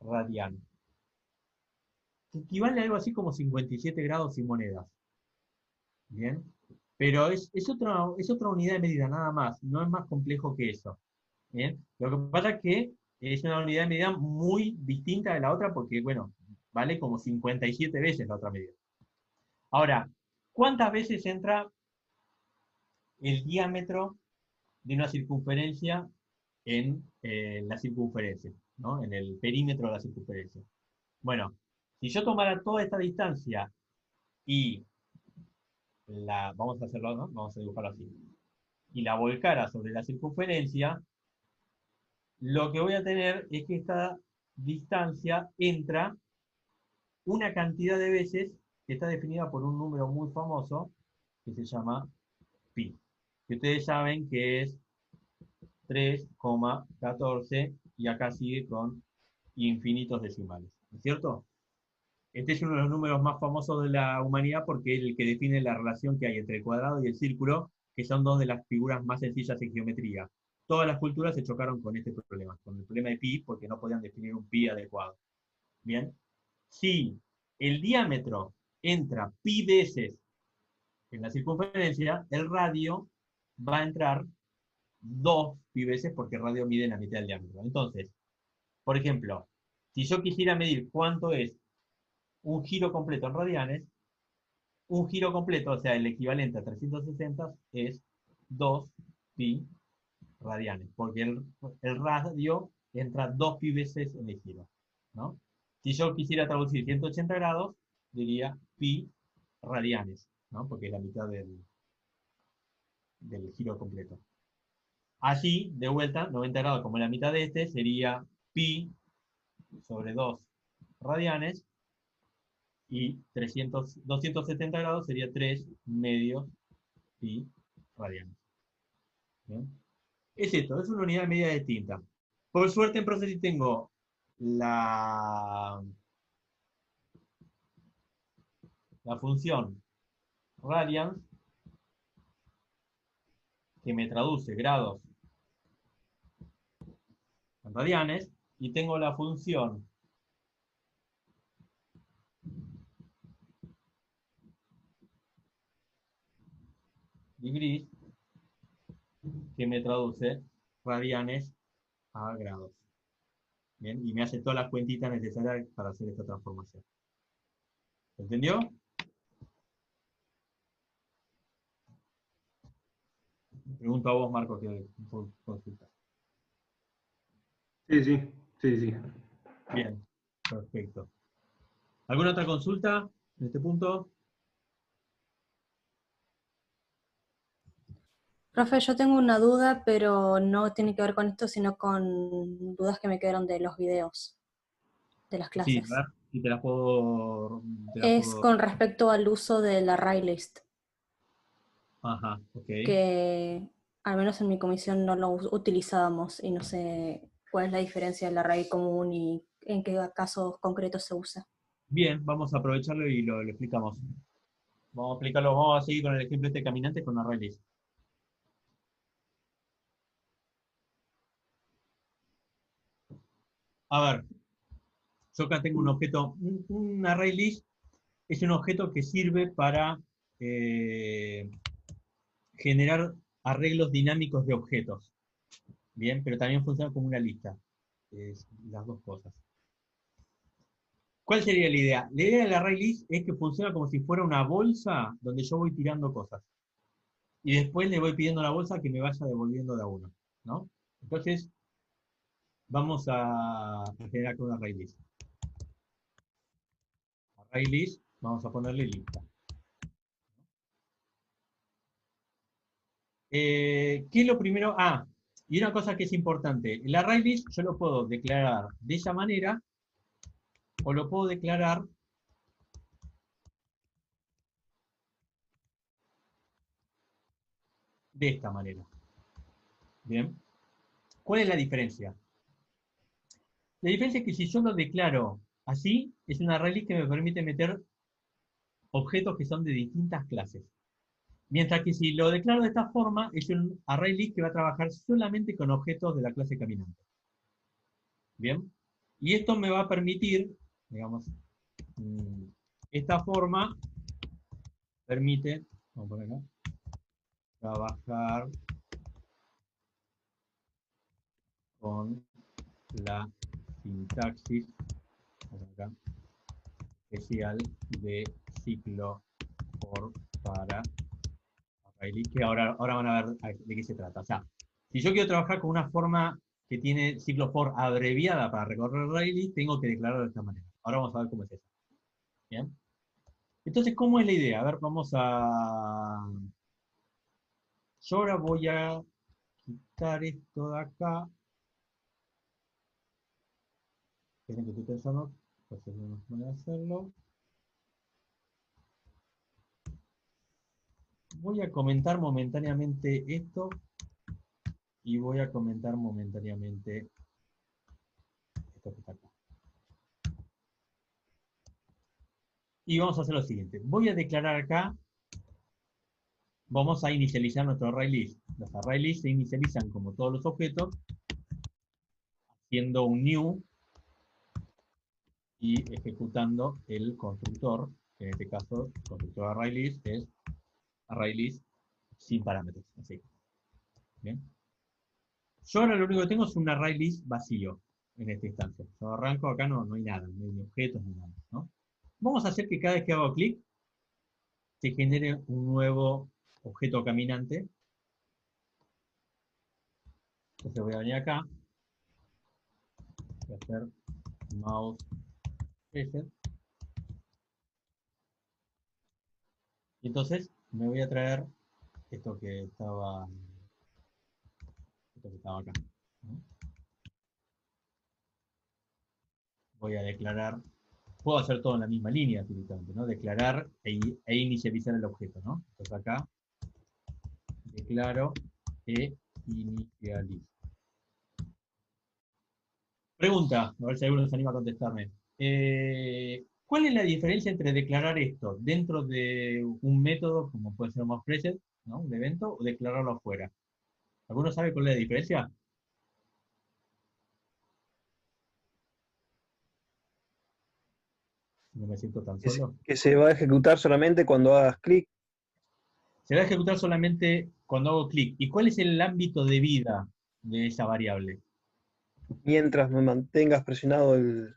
radián, que equivale a algo así como 57 grados y monedas. ¿Bien? Pero es otra unidad de medida, nada más. No es más complejo que eso. ¿Bien? Lo que pasa es que es una unidad de medida muy distinta de la otra porque, bueno, vale como 57 veces la otra medida. Ahora, ¿cuántas veces entra el diámetro de una circunferencia en la circunferencia, ¿no? En el perímetro de la circunferencia? Bueno, si yo tomara toda esta distancia y vamos a hacerlo, ¿no? Vamos a dibujarlo así, y la volcara sobre la circunferencia, lo que voy a tener es que esta distancia entra una cantidad de veces que está definida por un número muy famoso que se llama pi, que ustedes saben que es 3,14 y acá sigue con infinitos decimales, ¿no es cierto? Este es uno de los números más famosos de la humanidad porque es el que define la relación que hay entre el cuadrado y el círculo, que son dos de las figuras más sencillas en geometría. Todas las culturas se chocaron con este problema, con el problema de pi, porque no podían definir un pi adecuado. Bien, si el diámetro entra pi veces en la circunferencia, el radio va a entrar 2 pi veces porque el radio mide la mitad del diámetro. Entonces, por ejemplo, si yo quisiera medir cuánto es un giro completo en radianes, un giro completo, o sea, el equivalente a 360, es 2 pi radianes, porque el radio entra 2 pi veces en el giro, ¿no? Si yo quisiera traducir 180 grados, diría pi radianes, ¿no? Porque es la mitad del giro completo. Así, de vuelta, 90 grados como la mitad de este, sería pi sobre 2 radianes, y 270 grados sería 3 medios pi radianes. ¿Bien? Es esto, es una unidad de medida distinta. Por suerte en Processing tengo la función radians, que me traduce grados en radianes, y tengo la función degrees, que me traduce radianes a grados. Bien, y me hace todas las cuentitas necesarias para hacer esta transformación. ¿Entendió? Pregunto a vos, Marco, que consulta. Sí, sí, sí, sí. Bien, perfecto. ¿Alguna otra consulta en este punto? Profe, yo tengo una duda, pero no tiene que ver con esto, sino con dudas que me quedaron de los videos, de las Sí, a clases. ver, si te las puedo... Es con respecto al uso del array list, Ajá, ok. que al menos en mi comisión no lo utilizábamos y no sé cuál es la diferencia del array común y en qué casos concretos se usa. Bien, vamos a aprovecharlo y lo explicamos. Vamos a explicarlo, vamos a seguir con el ejemplo este caminante con array list. A ver, yo acá tengo un objeto, un array list es un objeto que sirve para generar arreglos dinámicos de objetos. Bien, pero también funciona como una lista. Es las dos cosas. ¿Cuál sería la idea? La idea del array list es que funciona como si fuera una bolsa donde yo voy tirando cosas. Y después le voy pidiendo a la bolsa que me vaya devolviendo de a uno, ¿no? Entonces, vamos a generar con un array list. Array list, vamos a ponerle lista. ¿Qué es lo primero? Ah, y una cosa que es importante. El array list yo lo puedo declarar de esa manera o lo puedo declarar de esta manera. Bien. ¿Cuál es la diferencia? La diferencia es que si yo lo declaro así, es un array list que me permite meter objetos que son de distintas clases. Mientras que si lo declaro de esta forma, es un array list que va a trabajar solamente con objetos de la clase caminante. Bien. Y esto me va a permitir, digamos, esta forma permite, vamos a poner acá, trabajar con la sintaxis acá, especial de ciclo for para ArrayList, que ahora van a ver de qué se trata. O sea, si yo quiero trabajar con una forma que tiene ciclo for abreviada para recorrer ArrayList, tengo que declararlo de esta manera. Ahora vamos a ver cómo es eso. ¿Bien? Entonces, ¿cómo es la idea? A ver, vamos a... Yo ahora voy a quitar esto de acá. Esperen que estoy pensando, pues es una manera de hacerlo. Voy a comentar momentáneamente esto y voy a comentar momentáneamente esto que está acá. Y vamos a hacer lo siguiente. Voy a declarar acá, vamos a inicializar nuestro ArrayList. Los ArrayList se inicializan como todos los objetos, haciendo un new y ejecutando el constructor, que en este caso el constructor de ArrayList es ArrayList sin parámetros. Así. ¿Bien? Yo ahora lo único que tengo es un ArrayList vacío en esta instancia. Yo arranco acá, no hay nada, no hay ni objetos ni nada, ¿no? Vamos a hacer que cada vez que hago clic se genere un nuevo objeto caminante. Entonces voy a venir acá, voy a hacer mouse preset, y entonces me voy a traer esto que estaba acá, ¿no? Voy a declarar, puedo hacer todo en la misma línea, directamente, ¿no? Declarar e inicializar el objeto, ¿no? Entonces acá, declaro e inicializo. Pregunta, a ver si alguno se anima a contestarme. ¿Cuál es la diferencia entre declarar esto dentro de un método, como puede ser movePreset, ¿no? Un evento, o declararlo afuera? ¿Alguno sabe cuál es la diferencia? No me siento tan solo. Que se va a ejecutar solamente cuando hagas clic. Se va a ejecutar solamente cuando hago clic. ¿Y cuál es el ámbito de vida de esa variable? Mientras me mantengas presionado el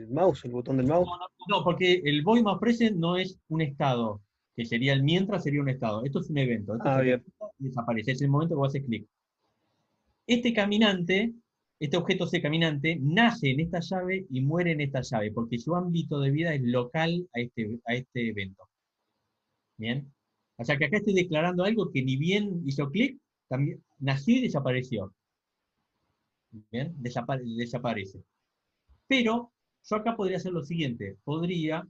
mouse, el botón del mouse. No, porque el void más present no es un estado, que sería el mientras sería un estado. Esto es un evento. Esto se Bien. ejecuta y desaparece. Es el momento que vos haces clic. Este caminante, este objeto C caminante, nace en esta llave y muere en esta llave, porque su ámbito de vida es local a este evento. ¿Bien? O sea que acá estoy declarando algo que ni bien hizo clic, también nació y desapareció. ¿Bien? Desaparece. Pero yo acá podría hacer lo siguiente, podría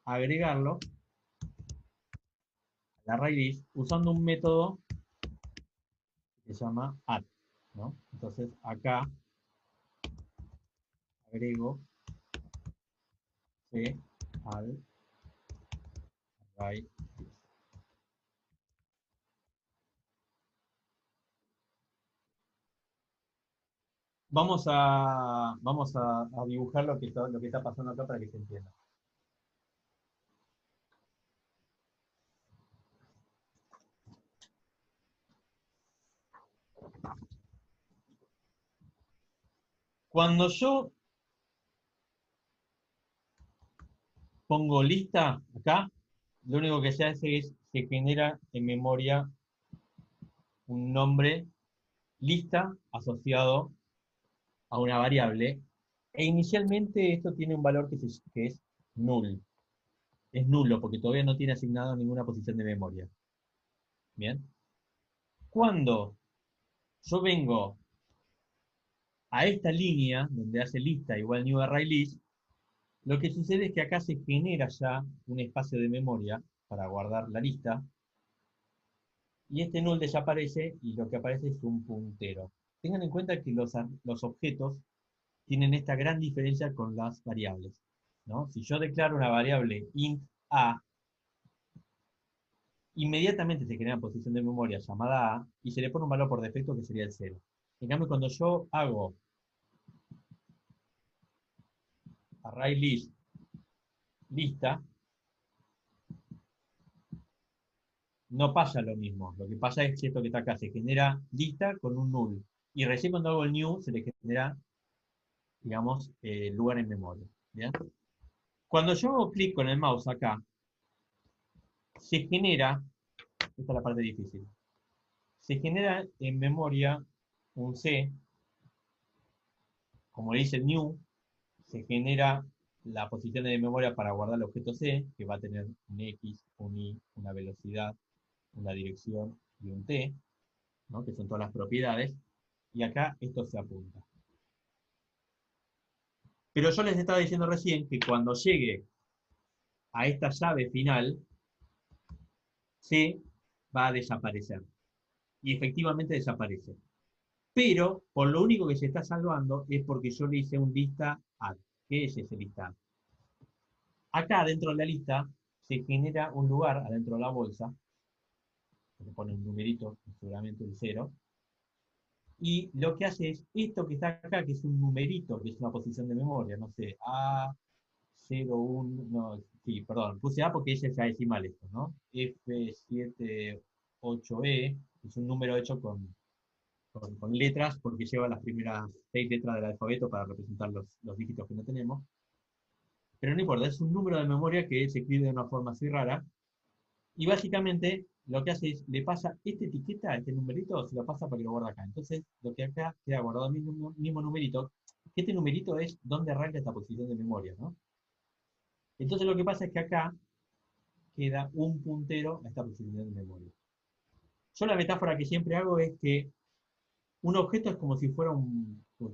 agregarlo a la raíz usando un método que se llama add, ¿no? Entonces acá agrego C al array. Vamos a dibujar lo que está pasando acá para que se entienda. Cuando yo pongo lista acá, lo único que se hace es que genera en memoria un nombre lista asociado a una variable, e inicialmente esto tiene un valor que es null. Es nulo porque todavía no tiene asignado ninguna posición de memoria. Bien. Cuando yo vengo a esta línea, donde hace lista igual new array list, lo que sucede es que acá se genera ya un espacio de memoria para guardar la lista, y este null desaparece y lo que aparece es un puntero. Tengan en cuenta que los objetos tienen esta gran diferencia con las variables, ¿no? Si yo declaro una variable int a, inmediatamente se genera una posición de memoria llamada a, y se le pone un valor por defecto que sería el 0. En cambio, cuando yo hago array lista, no pasa lo mismo. Lo que pasa es que esto que está acá se genera lista con un null. Y recién cuando hago el new se le genera, digamos, lugar en memoria. ¿Bien? Cuando yo hago clic con el mouse acá, se genera, esta es la parte difícil, se genera en memoria un C, como dice el new, se genera la posición de memoria para guardar el objeto C, que va a tener un X, un Y, una velocidad, una dirección y un T, ¿no? Que son todas las propiedades, y acá esto se apunta. Pero yo les estaba diciendo recién que cuando llegue a esta llave final, C va a desaparecer. Y efectivamente desaparece. Pero por lo único que se está salvando es porque yo le hice un lista add. ¿Qué es ese lista add? Acá dentro de la lista se genera un lugar adentro de la bolsa, se pone un numerito, seguramente el 0, y lo que hace es esto que está acá, que es un numerito, que es una posición de memoria, no sé, A01, no, sí, perdón, puse A porque ese es ya decimal esto, ¿no? F78E, es un número hecho con letras porque lleva las primeras 6 letras del alfabeto para representar los dígitos que no tenemos. Pero no importa, es un número de memoria que se escribe de una forma así rara. Y básicamente lo que hace es, le pasa esta etiqueta, este numerito, se lo pasa para que lo guarde acá. Entonces, lo que acá queda guardado el mismo numerito, que este numerito es donde arranca esta posición de memoria, ¿no? Entonces lo que pasa es que acá queda un puntero a esta posición de memoria. Yo la metáfora que siempre hago es que un objeto es como si fuera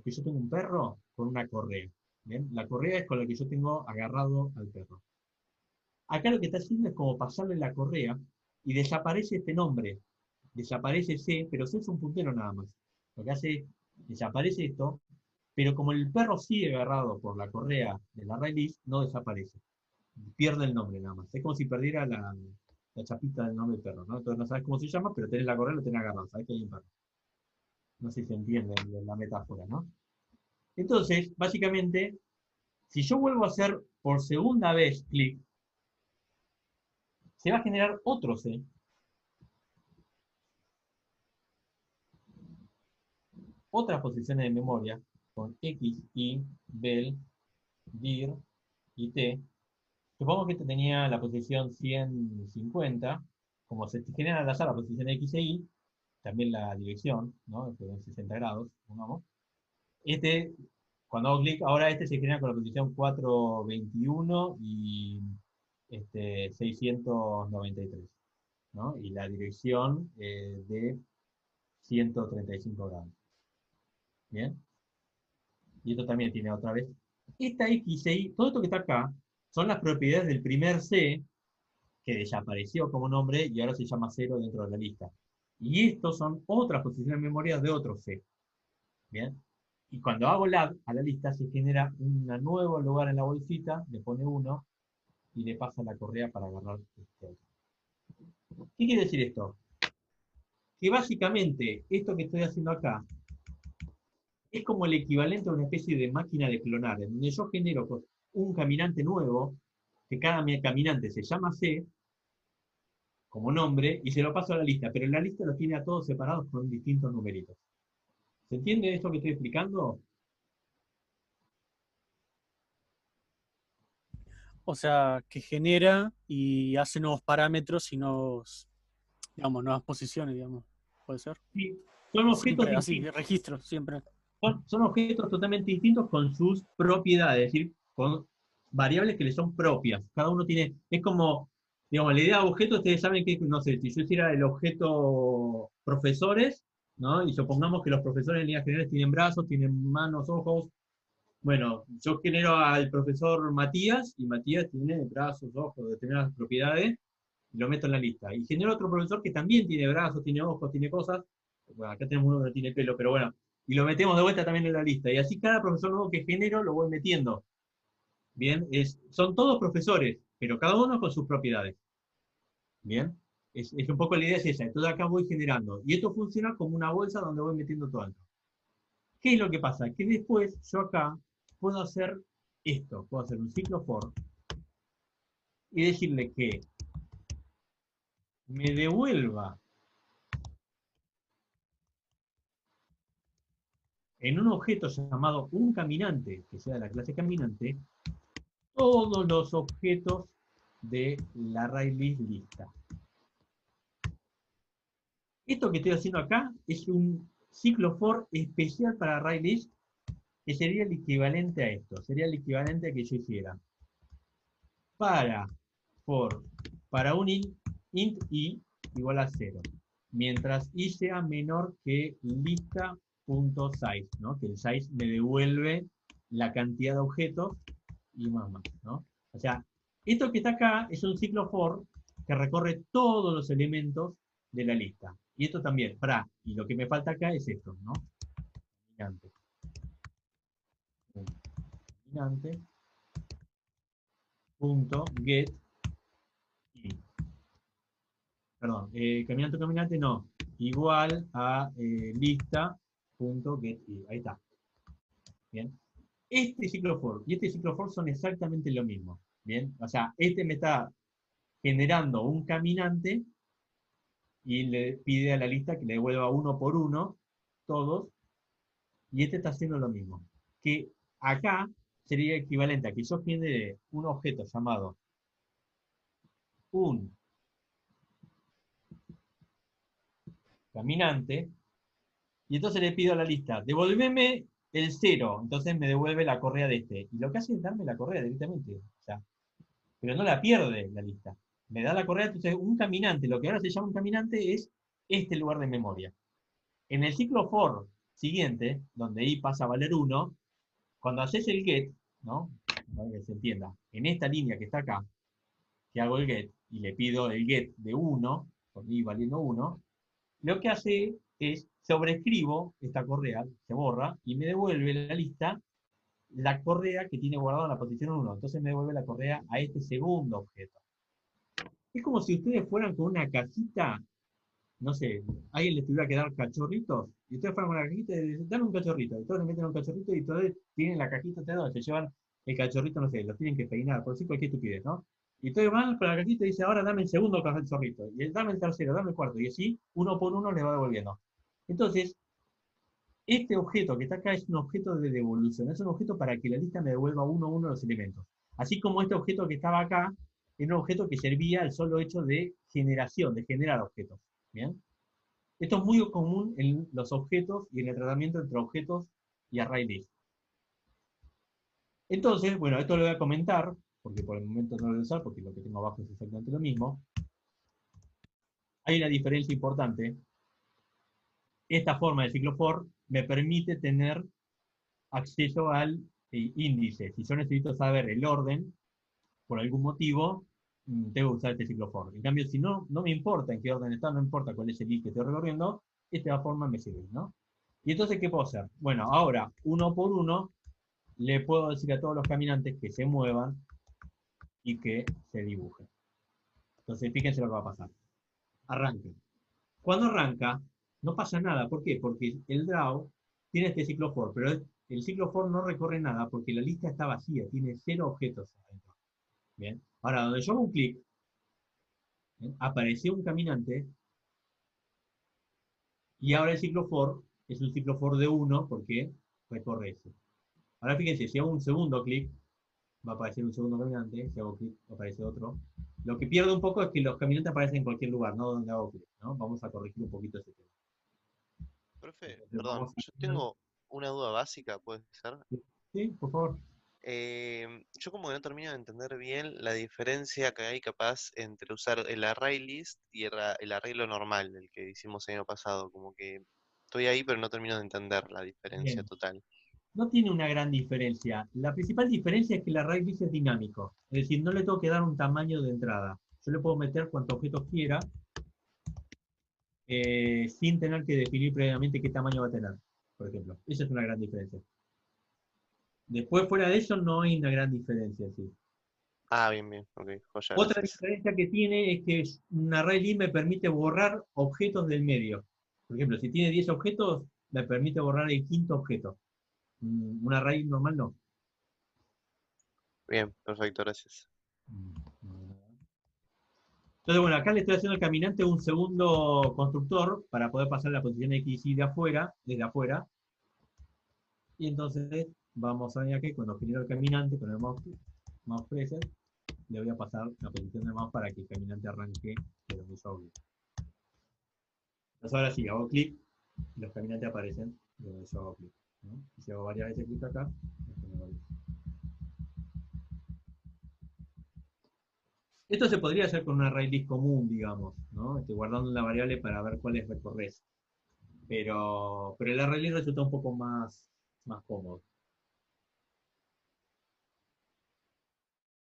que yo tengo un perro con una correa. ¿Bien? La correa es con la que yo tengo agarrado al perro. Acá lo que está haciendo es como pasarle la correa y desaparece este nombre. Desaparece C, pero C es un puntero nada más. Lo que hace es, desaparece esto, pero como el perro sigue agarrado por la correa de la raíz, no desaparece. Pierde el nombre nada más. Es como si perdiera la chapita del nombre del perro, ¿no? Entonces no sabes cómo se llama, pero tenés la correa y lo tenés agarrado. Sabés que hay un perro. No sé si se entiende la metáfora, ¿no? Entonces, básicamente, si yo vuelvo a hacer por segunda vez clic, se va a generar otro C. Otras posiciones de memoria con X, Y, Bel, dir y T. Supongamos que este tenía la posición 150. Como se genera al azar la posición X e Y, también la dirección, ¿no? En 60 grados, pongamos. Cuando hago clic, ahora este se genera con la posición 421 y 693, ¿no? Y la dirección de 135 grados. ¿Bien? Y esto también tiene otra vez. Esta X e Y, todo esto que está acá, son las propiedades del primer C, que desapareció como nombre y ahora se llama 0 dentro de la lista. Y estos son otras posiciones de memoria de otro C. ¿Bien? Y cuando hago add a la lista, se genera un nuevo lugar en la bolsita, le pone 1 y le pasa la correa para agarrar este otro. ¿Qué quiere decir esto? Que básicamente esto que estoy haciendo acá es como el equivalente a una especie de máquina de clonar, en donde yo genero un caminante nuevo, que cada caminante se llama C, como nombre, y se lo paso a la lista, pero en la lista los tiene a todos separados con distintos numeritos. ¿Se entiende esto que estoy explicando? O sea, que genera y hace nuevos parámetros y nuevos, digamos, nuevas posiciones, digamos. ¿Puede ser? Sí, son objetos Siempre así, distintos. registros, siempre. Son objetos totalmente distintos con sus propiedades, es decir, con variables que le son propias. Cada uno tiene, es como, digamos, la idea de objeto, ustedes saben que, no sé, si yo hiciera el objeto profesores, ¿no? Y supongamos que los profesores en líneas generales tienen brazos, tienen manos, ojos. Bueno, yo genero al profesor Matías, y Matías tiene brazos, ojos, determinadas propiedades, y lo meto en la lista. Y genero otro profesor que también tiene brazos, tiene ojos, tiene cosas. Bueno, acá tenemos uno que no tiene pelo, pero bueno, y lo metemos de vuelta también en la lista. Y así cada profesor nuevo que genero lo voy metiendo. Bien, son todos profesores, pero cada uno con sus propiedades. Bien, es un poco la idea es esa. Entonces acá voy generando. Y esto funciona como una bolsa donde voy metiendo todo dentro. ¿Qué es lo que pasa? Que después yo acá puedo hacer esto. Puedo hacer un ciclo for y decirle que me devuelva en un objeto llamado un caminante, que sea de la clase caminante, todos los objetos de la ArrayList lista. Esto que estoy haciendo acá es un ciclo for especial para ArrayList, que sería el equivalente a esto. Sería el equivalente a que yo hiciera para un int i igual a 0, mientras i sea menor que lista.size, ¿no? Que el size me devuelve la cantidad de objetos y más, ¿no? O sea, esto que está acá es un ciclo for que recorre todos los elementos de la lista. Y esto también, y lo que me falta acá es esto, ¿no? Caminante. Caminante. Punto get i. Perdón, caminante no, igual a lista.getI. Ahí está. Bien. Este ciclo for y este ciclo for son exactamente lo mismo. Bien. O sea, este me está generando un caminante y le pide a la lista que le devuelva uno por uno todos. Y este está haciendo lo mismo. Que acá sería equivalente a que yo genere un objeto llamado un caminante. Y entonces le pido a la lista, devolveme el 0, entonces me devuelve la correa de este. Y lo que hace es darme la correa directamente. O sea, pero no la pierde la lista. Me da la correa, entonces un caminante, lo que ahora se llama un caminante es este lugar de memoria. En el ciclo for siguiente, donde i pasa a valer 1, cuando haces el get, ¿no? Para que se entienda, en esta línea que está acá, que hago el get, y le pido el get de 1, con i valiendo 1, lo que hace es sobreescribo esta correa, se borra, y me devuelve la lista la correa que tiene guardada en la posición 1. Entonces me devuelve la correa a este segundo objeto. Es como si ustedes fueran con una cajita, no sé, alguien les tuviera que dar cachorritos, y ustedes fueran con la cajita y dicen, dame un cachorrito, y todos le meten un cachorrito, y todos tienen la cajita, se llevan el cachorrito, no sé, lo tienen que peinar, por decir cualquier estupidez, ¿no? Y entonces van con la cajita y dicen, ahora dame el segundo cachorrito, y dame el tercero, dame el cuarto, y así, uno por uno le va devolviendo. Entonces, este objeto que está acá es un objeto de devolución, es un objeto para que la lista me devuelva uno a uno los elementos. Así como este objeto que estaba acá, era un objeto que servía al solo hecho de generación, de generar objetos. ¿Bien? Esto es muy común en los objetos y en el tratamiento entre objetos y ArrayList. Entonces, bueno, esto lo voy a comentar, porque por el momento no lo voy a usar, porque lo que tengo abajo es exactamente lo mismo. Hay una diferencia importante. Esta forma de ciclo for me permite tener acceso al índice. Si yo necesito saber el orden, por algún motivo, tengo que usar este ciclo for. En cambio, si no, no me importa en qué orden está, no importa cuál es el i que estoy recorriendo, esta forma me sirve, ¿no? Y entonces, ¿qué puedo hacer? Bueno, ahora, uno por uno, le puedo decir a todos los caminantes que se muevan y que se dibujen. Entonces, fíjense lo que va a pasar. Arranca. Cuando arranca, no pasa nada. ¿Por qué? Porque el draw tiene este ciclo for, pero el ciclo for no recorre nada porque la lista está vacía, tiene 0 objetos adentro. Bien. Ahora, donde yo hago un clic, apareció un caminante, y ahora el ciclo for es un ciclo for de 1 porque recorre ese. Ahora fíjense, si hago un segundo clic, va a aparecer un segundo caminante, si hago clic, aparece otro. Lo que pierdo un poco es que los caminantes aparecen en cualquier lugar, no donde hago clic, ¿no? Vamos a corregir un poquito ese tema. Profe, Entonces, perdón, vamos a... yo tengo una duda básica, ¿puede ser? Sí, por favor. Yo como que no termino de entender bien la diferencia que hay capaz entre usar el ArrayList y el arreglo normal, el que hicimos el año pasado. Como que estoy ahí, pero no termino de entender la diferencia Bien. total. No tiene una gran diferencia. La principal diferencia es que el ArrayList es dinámico. Es decir, no le tengo que dar un tamaño de entrada. Yo le puedo meter cuantos objetos quiera sin tener que definir previamente qué tamaño va a tener, por ejemplo. Esa es una gran diferencia. Después, fuera de eso, no hay una gran diferencia. ¿Sí? Ah, bien, bien, ok, joya, Otra gracias. diferencia que tiene es que un ArrayList me permite borrar objetos del medio. Por ejemplo, si tiene 10 objetos, me permite borrar el quinto objeto. Un array normal no. Bien, perfecto, gracias. Entonces, bueno, acá le estoy haciendo al caminante un segundo constructor para poder pasar la posición X y de afuera, desde afuera. Y entonces vamos a ver aquí, cuando genero el caminante con el mouse preset, le voy a pasar la posición del mouse para que el caminante arranque de donde yo hago clic. Entonces ahora sí, hago clic y los caminantes aparecen de donde yo hago clic, ¿no? Y si hago varias veces clic acá, esto se podría hacer con un array list común, digamos, ¿no? Guardando una variable para ver cuáles recorres. Pero el array list resulta un poco más cómodo.